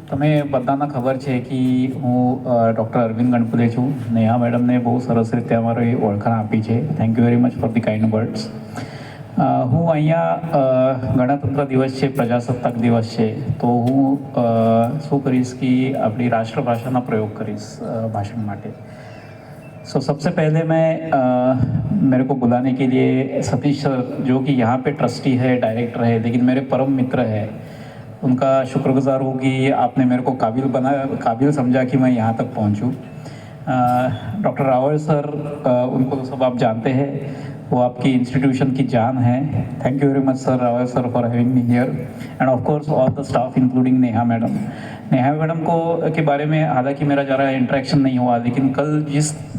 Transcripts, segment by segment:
તમે બધાના ખબર છે કે હું ડૉક્ટર અરવિંદ ગણપતે છું. નેહા મેડમને બહુ સરસ રીતે અમારી ઓળખાણ આપી છે. Thank you very much for the kind words. હું અહીંયા ગણતંત્ર દિવસ છે, પ્રજાસત્તાક દિવસ છે, તો હું શું કરીશ कि આપણી રાષ્ટ્રભાષાનો પ્રयोग કરીશ भाषण માટે. सो सबसे पहले मैं मेरे को बुलाने के लिए सतीश सर, जो कि यहाँ पे ट्रस्टी है, डायरेक्टर है, लेकिन मेरे परम मित्र है, उनका शुक्रगुजार हूँ कि आपने मेरे को काबिल समझा कि मैं यहाँ तक पहुँचूँ. डॉक्टर रावल सर, उनको तो सब आप जानते हैं, वो आपकी इंस्टीट्यूशन की जान है. Thank you very much sir, Rawal sir, for having me here. End of course all the staff including Neha madam. Neha madam को के बारे में हालांकि मेरा ज़रा इंटरेक्शन नहीं हुआ, लेकिन कल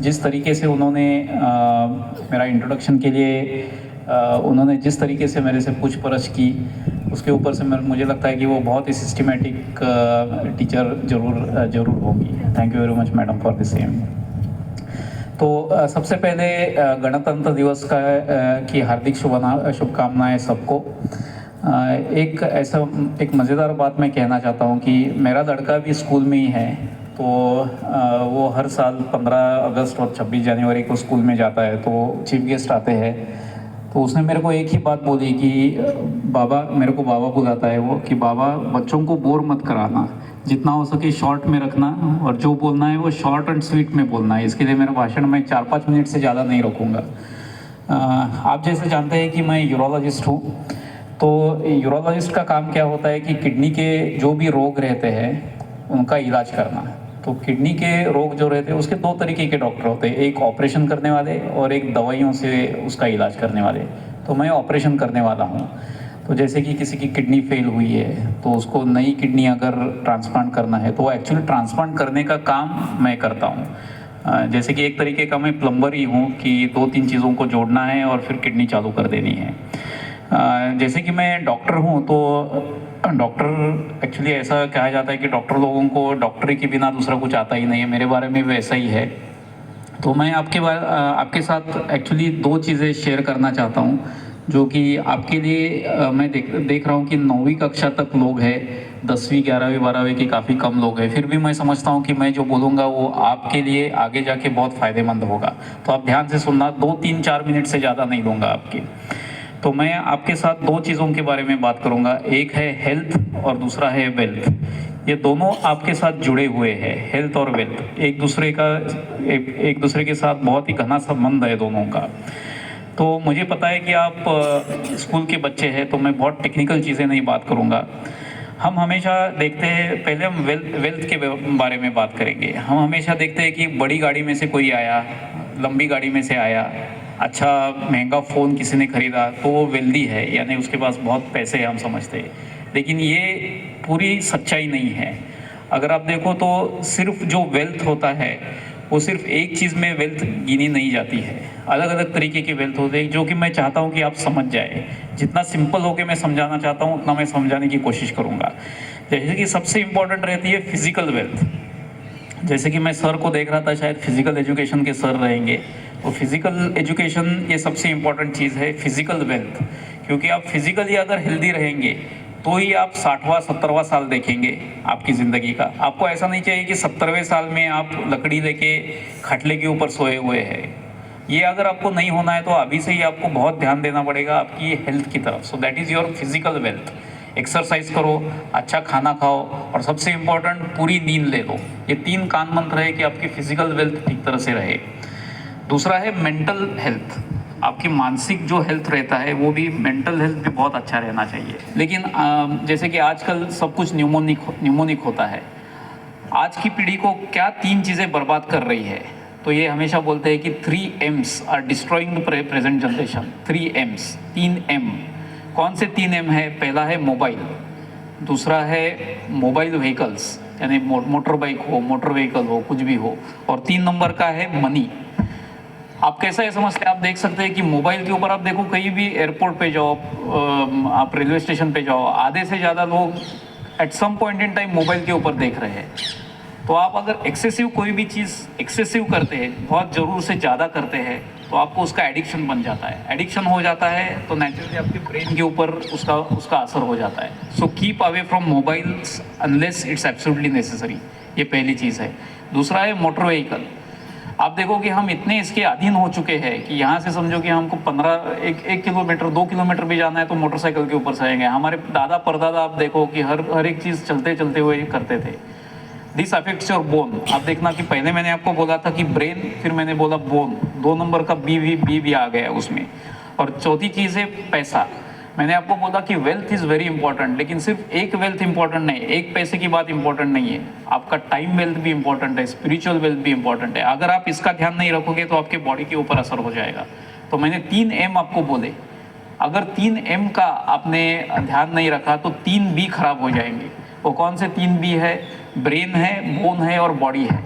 जिस तरीके से उन्होंने मेरा इंट्रोडक्शन के लिए उन्होंने जिस तरीके से मेरे से पूछपरछ की, उसके ऊपर से मुझे लगता है कि वो बहुत ही सिस्टमेटिक टीचर ज़रूर होगी. Thank you very much madam for the same. तो सबसे पहले गणतंत्र दिवस की हार्दिक शुभकामनाएं सबको. एक मज़ेदार बात मैं कहना चाहता हूँ कि मेरा लड़का भी स्कूल में ही है, तो वो हर साल 15 अगस्त और 26 जनवरी को स्कूल में जाता है, तो चीफ गेस्ट आते हैं. तो उसने मेरे को एक ही बात बोली कि बाबा, मेरे को बाबा बुलाता है वो, कि बाबा बच्चों को बोर मत कराना, जितना हो सके शॉर्ट में रखना, और जो बोलना है वो शॉर्ट एंड स्वीट में बोलना है. इसके लिए मेरा भाषण मैं 4-5 मिनट से ज़्यादा नहीं रखूँगा. आप जैसे जानते हैं कि मैं यूरोलॉजिस्ट हूँ. तो यूरोलॉजिस्ट का काम क्या होता है कि किडनी के जो भी रोग रहते हैं उनका इलाज करना. तो किडनी के रोग जो रहते हैं उसके 2 तरीके के डॉक्टर होते हैं, एक ऑपरेशन करने वाले और एक दवाइयों से उसका इलाज करने वाले. तो मैं ऑपरेशन करने वाला हूँ. तो जैसे कि किसी की किडनी फेल हुई है, तो उसको नई किडनी अगर ट्रांसप्लांट करना है, तो एक्चुअली ट्रांसप्लांट करने का काम मैं करता हूँ. जैसे कि एक तरीके का मैं प्लम्बर ही हूँ कि 2-3 चीज़ों को जोड़ना है और फिर किडनी चालू कर देनी है. जैसे कि मैं डॉक्टर हूँ, तो डॉक्टर एक्चुअली ऐसा कहा जाता है कि डॉक्टर लोगों को डॉक्टरी के बिना दूसरा कुछ आता ही नहीं है. मेरे बारे में वैसा ही है. तो मैं आपके साथ एक्चुअली 2 चीज़ें शेयर करना चाहता हूँ, जो कि आपके लिए मैं देख रहा हूँ कि 9वीं कक्षा तक लोग हैं, 10वीं 11वीं 12वीं के काफ़ी कम लोग हैं. फिर भी मैं समझता हूँ कि मैं जो बोलूँगा वो आपके लिए आगे जाके बहुत फ़ायदेमंद होगा. तो आप ध्यान से सुनना, 2-3-4 मिनट से ज़्यादा नहीं दूंगा आपके. तो मैं आपके साथ 2 चीज़ों के बारे में बात करूँगा. एक है हेल्थ और दूसरा है वेल्थ. ये दोनों आपके साथ जुड़े हुए हैं. हेल्थ और वेल्थ एक दूसरे के साथ बहुत ही घना संबंध है दोनों का. तो मुझे पता है कि आप स्कूल के बच्चे हैं, तो मैं बहुत टेक्निकल चीज़ें नहीं बात करूँगा. हम हमेशा देखते हैं, पहले हम वेल्थ के बारे में बात करेंगे. हम हमेशा देखते हैं कि बड़ी गाड़ी में से कोई आया, लंबी गाड़ी में से आया, अच्छा महंगा फ़ोन किसी ने ख़रीदा, तो वो वेल्दी है, यानी उसके पास बहुत पैसे हैं, हम समझते हैं. लेकिन ये पूरी सच्चाई नहीं है. अगर आप देखो तो सिर्फ जो वेल्थ होता है वो सिर्फ एक चीज़ में वेल्थ गिनी नहीं जाती है. अलग अलग तरीके की वेल्थ होती है, जो कि मैं चाहता हूँ कि आप समझ जाए. जितना सिंपल होकर मैं समझाना चाहता हूँ उतना मैं समझाने की कोशिश करूँगा. जैसे कि सबसे इम्पोर्टेंट रहती है फिज़िकल वेल्थ. जैसे कि मैं सर को देख रहा था, शायद फिज़िकल एजुकेशन के सर रहेंगे. तो फिज़िकल एजुकेशन ये सबसे इम्पोर्टेंट चीज़ है, फिज़िकल वेल्थ. क्योंकि आप फिज़िकली अगर हेल्दी रहेंगे तो ही आप 60वां 70वां साल देखेंगे आपकी ज़िंदगी का. आपको ऐसा नहीं चाहिए कि 70वें साल में आप लकड़ी लेके खटले के ऊपर सोए हुए हैं. ये अगर आपको नहीं होना है तो अभी से ही आपको बहुत ध्यान देना पड़ेगा आपकी हेल्थ की तरफ. So that is your physical wealth. Exercise करो, अच्छा खाना खाओ, और सबसे इम्पोर्टेंट पूरी नींद ले लो. ये 3 कान मंत्र है कि आपकी फिजिकल वेल्थ ठीक तरह से रहे. दूसरा है मेंटल हेल्थ. आपकी मानसिक जो हेल्थ रहता है वो भी, मेंटल हेल्थ भी बहुत अच्छा रहना चाहिए. लेकिन जैसे कि आजकल सब कुछ न्यूमोनिक होता है. आज की पीढ़ी को क्या 3 चीज़ें बर्बाद कर रही है, तो ये हमेशा बोलते हैं कि 3 M's are destroying the present generation. 3 M's, 3 M. कौन से 3 M है? पहला है मोबाइल, दूसरा है मोबाइल व्हीकल्स, यानी मोटर बाइक हो, मोटर व्हीकल हो, कुछ भी हो, और 3 नंबर का है मनी. आप कैसा है समझते हैं? आप देख सकते हैं कि मोबाइल के ऊपर आप देखो, कहीं भी एयरपोर्ट पे जाओ, आप रेलवे स्टेशन पे जाओ, आधे से ज़्यादा लोग at some point in time mobile के ऊपर देख रहे हैं. तो आप अगर एक्सेसिव कोई भी चीज़ एक्सेसिव करते हैं, बहुत ज़रूर से ज़्यादा करते हैं, तो आपको उसका एडिक्शन बन जाता है। एडिक्शन हो जाता है तो नेचुरली आपके ब्रेन के ऊपर उसका असर हो जाता है। So keep away from mobiles unless it's absolutely necessary, ये पहली चीज़ है। दूसरा है मोटर व्हीकल। आप देखो कि हम इतने इसके अधीन हो चुके हैं कि यहाँ से समझो कि हमको 1 किलोमीटर 2 किलोमीटर भी जाना है तो मोटरसाइकिल के ऊपर से आएंगे। हमारे दादा परदादा आप देखो कि हर एक चीज़ चलते चलते हुए करते थे। This affects your bone. आप देखना कि पहले मैंने आपको बोला था कि ब्रेन, फिर मैंने बोला बोन, 2 नंबर का बी भी आ गया उसमें। और चौथी चीज़ है पैसा। मैंने आपको बोला कि वेल्थ इज़ वेरी इंपॉर्टेंट, लेकिन सिर्फ एक वेल्थ इंपॉर्टेंट नहीं, एक पैसे की बात इंपॉर्टेंट नहीं है। आपका टाइम वेल्थ भी इंपॉर्टेंट है, स्पिरिचुअल वेल्थ भी इंपॉर्टेंट है। अगर आप इसका ध्यान नहीं रखोगे तो आपके बॉडी के ऊपर असर हो जाएगा। तो मैंने 3 एम आपको बोले, अगर 3 एम का आपने ध्यान नहीं रखा तो 3 बी खराब हो जाएंगे। वो कौन से 3 बी है? ब्रेन है, बोन है और बॉडी है।